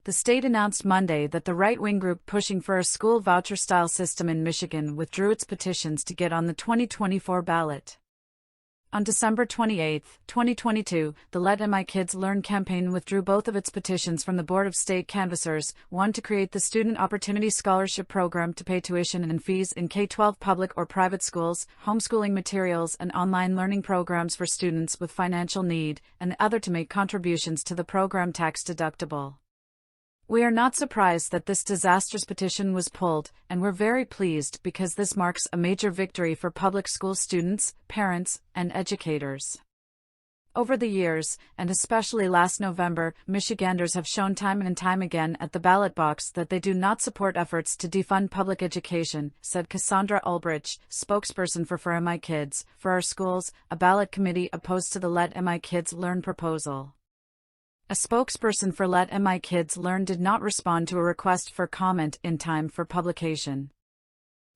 The state announced Monday that the right-wing group pushing for a school voucher-style system in Michigan withdrew its petitions to get on the 2024 ballot. On December 28, 2022, the Let My Kids Learn campaign withdrew both of its petitions from the Board of State Canvassers, one to create the Student Opportunity Scholarship Program to pay tuition and fees in K-12 public or private schools, homeschooling materials and online learning programs for students with financial need, and the other to make contributions to the program tax-deductible. We are not surprised that this disastrous petition was pulled, and we're very pleased because this marks a major victory for public school students, parents, and educators. Over the years, and especially last November, Michiganders have shown time and time again at the ballot box that they do not support efforts to defund public education, said Cassandra Ulbrich, spokesperson for My Kids, For Our Schools, a ballot committee opposed to the Let My Kids Learn proposal. A spokesperson for Let My Kids Learn did not respond to a request for comment in time for publication.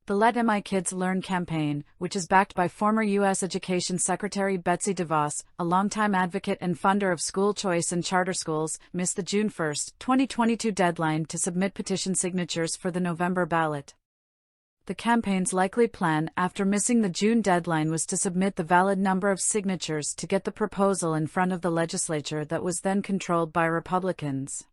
The Let My Kids Learn campaign, which is backed by former U.S. Education Secretary Betsy DeVos, a longtime advocate and funder of school choice and charter schools, missed the June 1, 2022 deadline to submit petition signatures for the November ballot. The campaign's likely plan after missing the June deadline was to submit the valid number of signatures to get the proposal in front of the legislature that was then controlled by Republicans.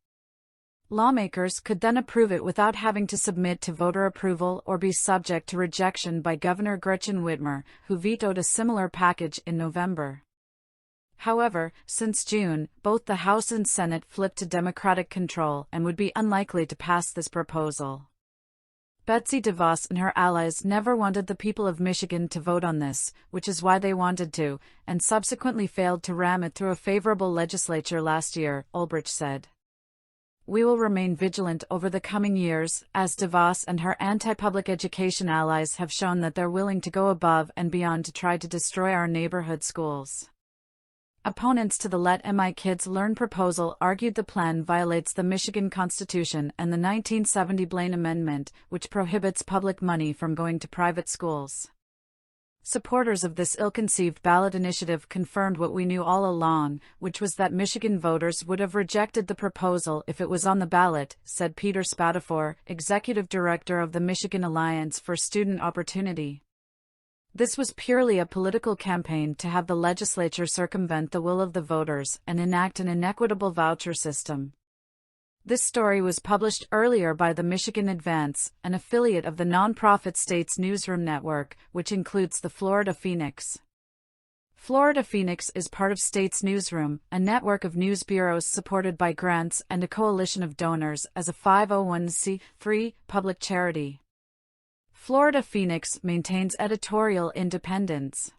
Lawmakers could then approve it without having to submit to voter approval or be subject to rejection by Governor Gretchen Whitmer, who vetoed a similar package in November. However, since June, both the House and Senate flipped to Democratic control and would be unlikely to pass this proposal. Betsy DeVos and her allies never wanted the people of Michigan to vote on this, which is why they wanted to, and subsequently failed to ram it through a favorable legislature last year, Ulbrich said. We will remain vigilant over the coming years, as DeVos and her anti-public education allies have shown that they're willing to go above and beyond to try to destroy our neighborhood schools. Opponents to the Let My Kids Learn proposal argued the plan violates the Michigan Constitution and the 1970 Blaine Amendment, which prohibits public money from going to private schools. Supporters of this ill-conceived ballot initiative confirmed what we knew all along, which was that Michigan voters would have rejected the proposal if it was on the ballot, said Peter Spatafor, executive director of the Michigan Alliance for Student Opportunity. This was purely a political campaign to have the legislature circumvent the will of the voters and enact an inequitable voucher system. This story was published earlier by the Michigan Advance, an affiliate of the nonprofit States Newsroom Network, which includes the Florida Phoenix. Florida Phoenix is part of States Newsroom, a network of news bureaus supported by grants and a coalition of donors as a 501c3 public charity. Florida Phoenix maintains editorial independence.